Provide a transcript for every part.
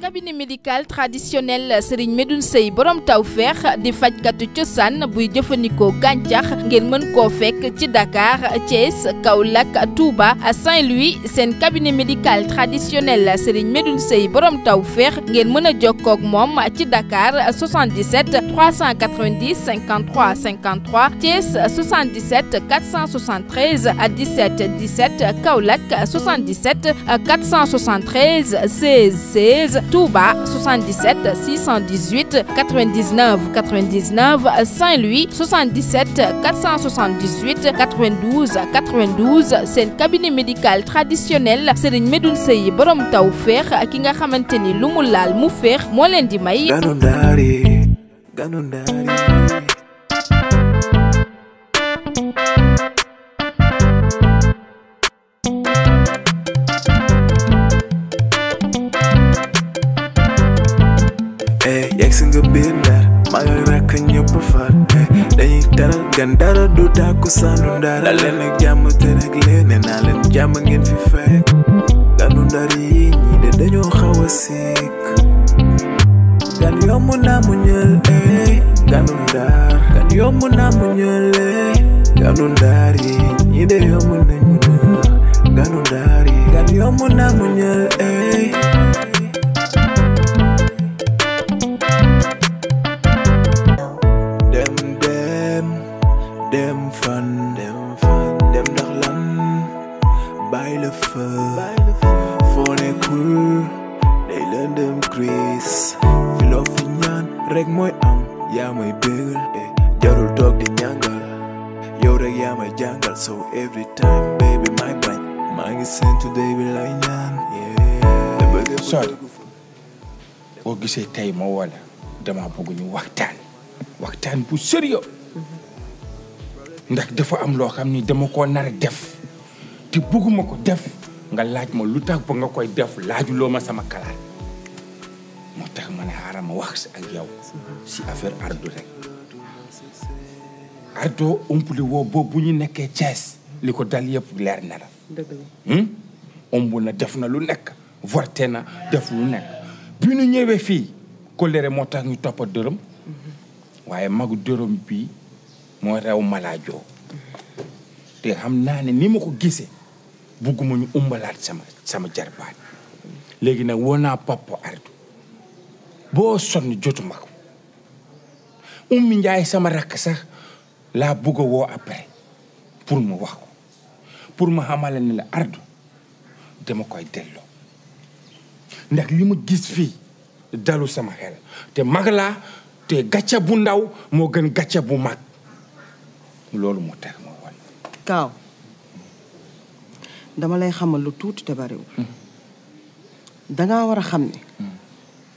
cabinet médical traditionnel Serigne Medoune Seye borom tawfeex di fajkatu cosaan buy jëfandikoo gàncax ngeen mën koo fekk ci Dakar Thiès Kaolack Touba Saint-Louis seen cabinet médical traditionnel Serigne Medoune Seye borom tawfeex ngeen mën a jokkoo ak moom ci Dakar 77 390 53 53 Thiès 77 473 17 17 Kaolack 77 473 16 16 Touba 77 618 99 99 Saint-Louis 77 478 92 92 seen cabinet médical traditionnel Serigne Medoune Seye borom tawfeex ki nga xamante ni lu mu laal mu feex moo leen di may. Yegsi nga biir Ndar maa ngi rakk ñëpp far dañuy teral gan dara du tàkku sànnu Ndar dal leen ak jàmm te rek leen ne naa leen jàmm ngeen fi fekk ganu Ndar yi ñii de dañoo xaw a sikk gan yomb naa mu ñël ganu Ndar gan yomb naa mu ñël ganu Ndar yi ñii de yomb nañ mu ñël ganu Ndar yi gan yomb naa mu ñël dem ndax lan bàyyi la fa foo nekkul day lëndëm Chris fi loo fi ñaan rek mooy am yaa may bégal jarul toog di ñàngal yow rek yaa may jàngal so every time baby may bañ maa ngi séntu day bi lay ñaan Soda boo gisee tey ma wala dama bëgg ñu waxtaan bu sérieux ndax dafa am loo xam ni dama koo nar a def te bëgguma ko def nga laaj ma lu tax ba nga koy def laajuloo ma sama kalaat moo tax ma ne xaaral ma wax ak yow si affaire Ardo rek Ardo umpuli woo boobu bu ñu nekkee Thiès li ko dal yëpp leer na la. dëgg la. ëmb na def na lu nekk vorté na def lu nekk bi ñu ñëwee fii colère moo tax ñu toppa dërëm waaye magu dërëm bii moo rew malaajoo te xam naa ne ni ma ko gisee bugguma ñu umbalaat sama jarbaat léegi nag woo naa papa Ardo boo sonn jotuma ko Ummi Njaay sama rakk sax laa bugg a woo après pour ma wax ko pour ma xamale ne la Ardo dama koy delloo ndax li ma gis fii dalu sama xel te mag laa te gàcce bu ndaw moo gën gàcce bu mag loolu moo tax ma wal Kaaw dama lay xamal lu tuuti te bariwul dangaa war a xam ne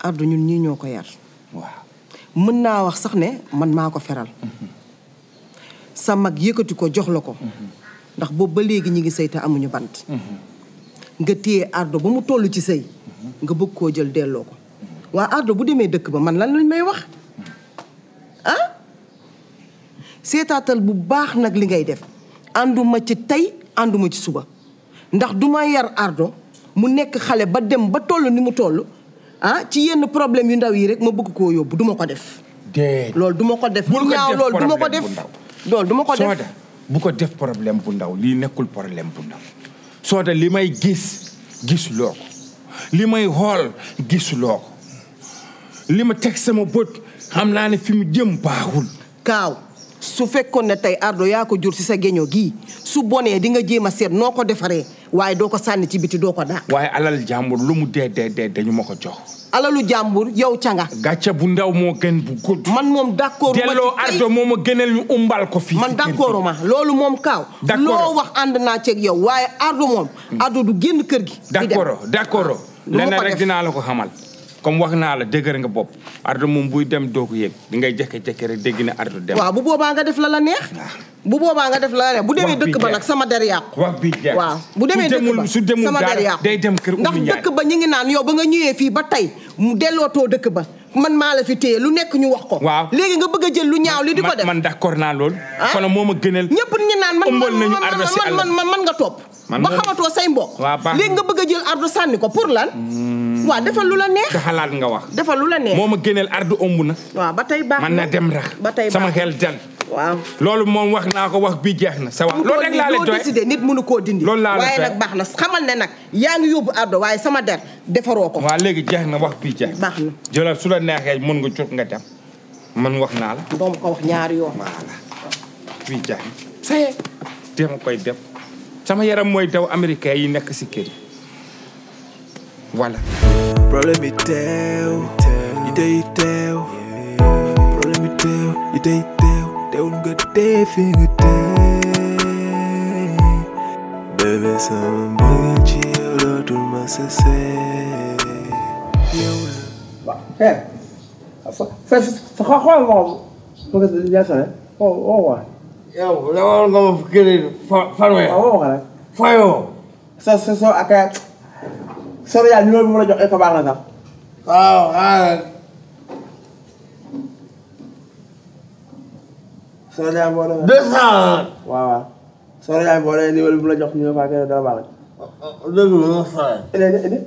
Ardo ñun ñii ñoo ko yar waaw mën naa wax sax ne man maa ko feral sa mag yëkkati ko jox la ko ndax boobu ba léegi ñi ngi sëy te amuñu bant nga téye Ardo ba mu toll ci sëy nga bëgg koo jël delloo ko waa Ardo bu demee dëkk ba man lan lañ may wax seetaatal bu baax nag li ngay def ànduma ci tey ànduma ci suba ndax duma yar Ardo mu nekk xale ba dem ba toll ni mu toll ci yenn problème yu ndaw yi rek ma bëgg koo yóbbu duma ko def loolu duma ko def ñaaw loolu duma ko def loolu duma ko def Soda bu ko def problème bu ndaw lii nekkul problème bu ndaw Soda li may gisuloo ko li may xool gisuloo ko li ma teg sama bët xam naa ne fi mu jëm baaxul Kaaw su fekkoon ne tey Ardo yaa ko jur ci sa géño gii su bonee di nga jéem a seet noo ko defaree waaye doo ko sànni ci biti doo ko dàq waaye alal jàmbur lu mu dee dañu ma ko jox alalu jàmbur yow canga gàcce bu ndaw moo gën bu gudd man moom d'accord delloo Ardo moo ma gënal ñu umbal ko fii man d'accord ma loolu moom Kaaw loo wax ànd naa ceeg yow waaye Ardo moom Ardo du génn kër gi d'accord leneen rek dinaa la ko xamal comme wax naa la dëgër nga bopp Ardo moom buy dem doo ko yëg di ngay jékki-jékki rek dégg ne Ardo dem waaw bu boobaa nga def la neex bu boobaa nga def la neex bu demee dëkk ba nag sama der yàqu wax bi jeex waaw bu demee dëkk ba su demul sama der yàqu day dem kër ndax dëkk ba ñu ngi naan yow ba nga ñëwee fii ba tey mu dellootoo dëkk ba man maa la fi téye lu nekk ñu wax ko waaw léegi nga bëgg a jël lu ñaaw li di ko def man d'accord naa lool kon moo ma gënal ñëpp ñu naan man nga topp ba xamatoo say mbokk léegi nga bëgg a jël Ardo sànni ko pour lan waaw defal lu la neex. sa xalaat nga wax. defal lu la neex. moo ma gënal ardu ëmb na. waaw ba tey baax na man na dem rax. ba tey sama xel dal. waaw loolu moom wax naa ko wax bi jeex na sa wax. loolu rek laa la doy décidé nit mënu koo dindi. loolu laa la waaye nag baax na xamal ne nag yaa ngi yóbbu ardo waaye sama der defaroo ko. waaw léegi jeex na wax bi jeex. baax na jëlal su la neexee mën nga jóg nga dem man wax naa la. doo ma ko wax ñaari yoon. voilà bii jeex na saye dama koy def sama yaram mooy daw américain yi nekk si kër yi voilà. problème yi teew yi day teew problème yi teew yi day teew teewul nga dee fi nga dee bébé sama mbëggeel ci yow dootul ma sësee yow la. waaw xeer sa xool moom moo ko jaasane woo waa yow lawal nga ma fi këriñ fanweer. waaw woo ko rek fayoo. so ak sori yaa numéro bi mu la jox ko baax na sax. waaw xaaral. sori yaa boo demee 200. waaw sori yaa boo demee numéro bi mu la jox ñu fa dara baax na. dëgg la nga fay.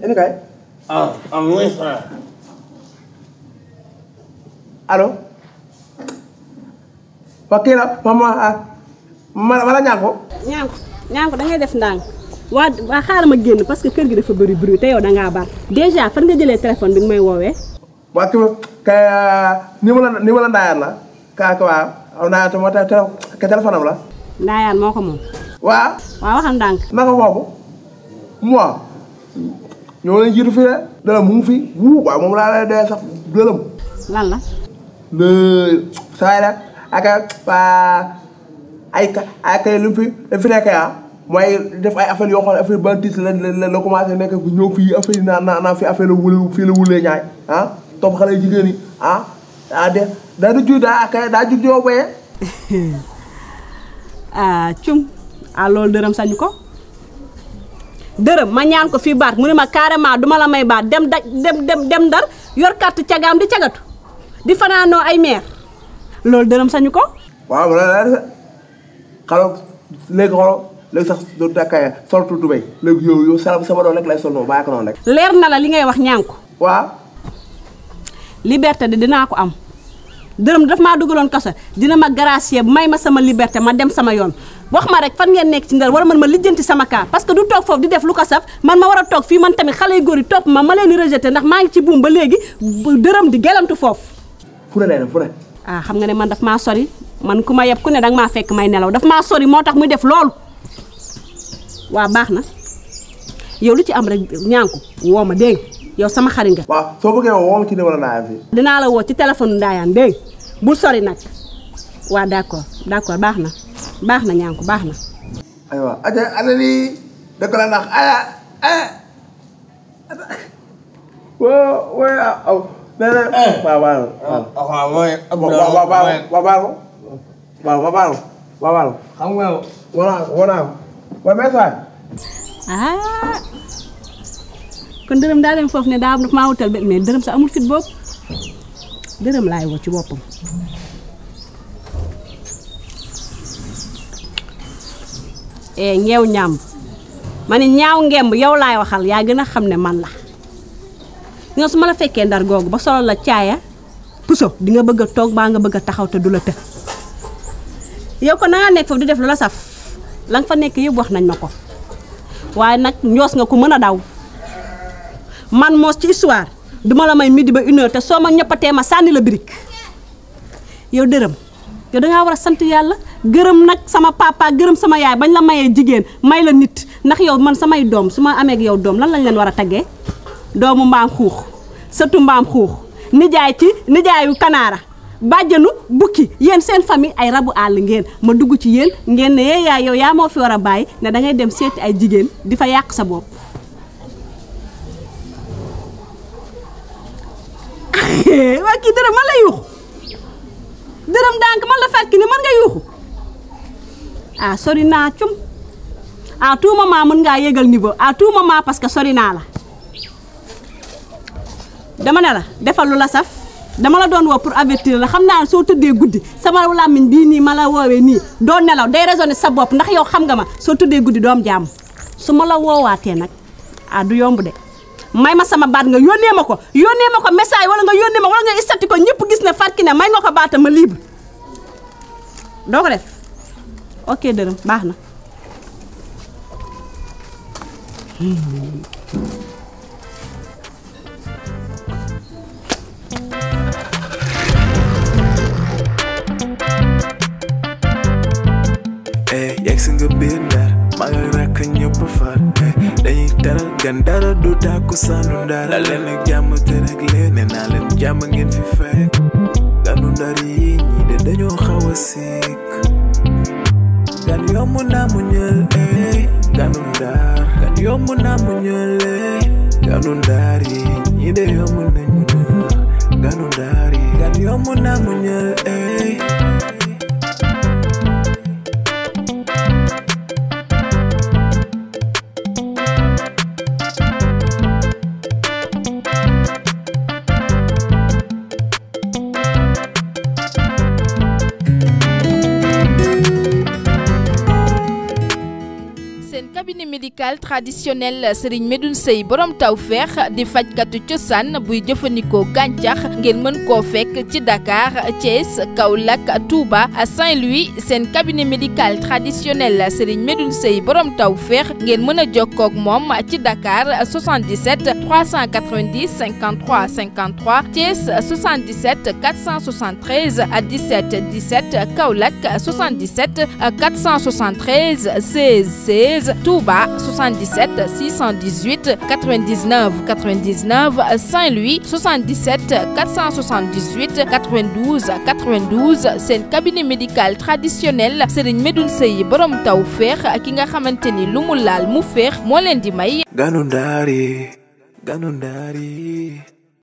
indi kay. muy fay. allo. waa kii na ma la ñànku. ñànku da ngay def ndànk waa xaaral ma génn parce que kër gi dafa bëri bruit te yow da ngaa bar déjà fan nga jëlee téléphone bi nga may woowee. waa kii kay ni ma la ndaayaan la ka waaw ndaayaan moo tax téléphone am la. ndaayaan moo ko moom. waaw. waaw waxal ndànk. naka foofu moi ñoo leen jiitu fii de dërëm mu ngi fi waaw moom laa lay dee sax dërëm. lan la. saa yi rek ak ay lu fi nekkee mooy def ay affaire yoo xam ne affaire bantis la commencé nekk fi ñëw fii affaire yi naan fi affaire la wule fii la wulee ñaay topp xale yu jigéen yi daa jug joo boyee. cum loolu dërëm sañu ko dërëm ma ñaan ko fii baat mu ne ma carrément duma la may baat dem Ndar yor carte cagaam di cagatu di fanaanoo ay meer loolu dërëm sañu ko. waaw léegi sax doo takkee soltu tubéy léegi yow sama doon rek lay sol noonu bàyyi ko noonu rek. leer na la li ngay wax ñànku. waaw. liberté de dinaa ko am dërëm daf maa dugaloon kaso dina ma gracier may ma sama liberté ma dem sama yoon wax ma rek fan ngeen nekk ci Ndar war man ma lijjanti sama cas parce que du toog foofu di def lu ko saf man ma war a toog fii man tamit xale yu góor yi topp ma leen di rejeté ndax maa ngi ci buum ba léegi dërëm di gelantu foofu. fu ne lay def fu ne. xam nga ne man daf maa sori man ku ma yeb ku ne danga maa fekk may nelaw daf maa sori moo tax muy def loolu. waa baax na yow lu ci am rek ñànku woo ma dégg yow sama xarit nga. waaw soo bëggee woo ma ci numéro Ndaayaan fii. dinaa la woo ci téléphone Ndaayaan dégg bul sori nag waa d'accord baax na ñànku baax na. aywa ana lii dëgg la ndax waaw xam nga waaw message. kon dërëm daa dem foofu ne daa am maa wutal ba mais dërëm sa amul fit boobu dërëm laay woo ci boppam. ñeew ñaam ma ne ñaaw ngemb yow laay waxal yaa gën a xam ne man la nga su ma la fekkee Ndar googu ba solo la caaya puso di nga bëgg a toog baa nga bëgg a taxaw te du la të yow ko na nga nekk foofu di def lu la saf la nga fa nekk yëpp wax nañ ma ko waaye nag ñoos nga ko mën a daw man moos ci histoire duma la may midi ba 1h te soo ma ñëppatee ma sànni la birig yow dërëm yow dangaa war a sant yàlla gërëm nag sama papa gërëm sama yaay bañ la mayee jigéen may la nit ndax yow man samay doom su ma amee ak yow doom lan lañ leen war a taggee doomu mbaam xuux sëtu mbaam xuux nijaayu kanaara bàjjanu bukki yéen seen famille ay rabu àll ngeen ma dugg ci yéen ngeen ne yee yaay yow yaa moo fi war a bàyyi ne dangay dem seeti ay jigéen di fa yàq sa bopp waa kii dërëm man la yuuxu dërëm dànk man la fekk ni man nga yuuxu sori naa cum à tout moment mën ngaa yégal niveau à tout moment parce que sori naa la dama ne la defal lu la saf dama la doon woo pour avertir la xam naa soo tëddee guddi sama làmmiñ bii nii ma la woowee nii doo nelaw day raisonné sa bopp ndax yow xam nga ma soo tëddee guddi doom jàmm su ma la woowaatee nag du yomb de may ma sama baat nga yónnee ma ko message wala nga yónnee ma wala nga istati ko ñëpp gis ne Fatou Kiné may nga ko baata ma libre doo ko def ok dërëm baax na. Yegsi nga biir Ndar maa ngi rakk ñëpp far dañuy teral gan dara du tàkku sànnu Ndar dal leen ak jàmm te rek leen ne naa leen jàmm ngeen fi fekk ganu Ndar yi ñii de dañoo xaw a sikk gan yomb naa mu ñël ganu Ndar gan yomb naa mu ñël ganu Ndar yi ñii de yomb nañ mu ñël ganu Ndar yi gan yomb naa mu ñël cabinet médical traditionnel Serigne Medoune Seye borom tawfeex di fajkatu cosaan buy jëfandikoo gàncax ngeen mën koo fekk ci Dakar Thiès Kaolack Touba Saint-Louis seen cabinet médical traditionnel Serigne Medoune Seye borom tawfeex ngeen mën a jokkoo ak moom ci Dakar 77 390 53 53 Thiès 77 473 17 17 Kaolack 77 473 16 16 Touba 77 618 99 99 Saint-Louis 77 478 92 92 seen cabinet médical traditionnel Serigne Medoune Seye borom tawfeex ki nga xamante ni lu mu laal mu féex moo leen di may. Ganu Ndar yi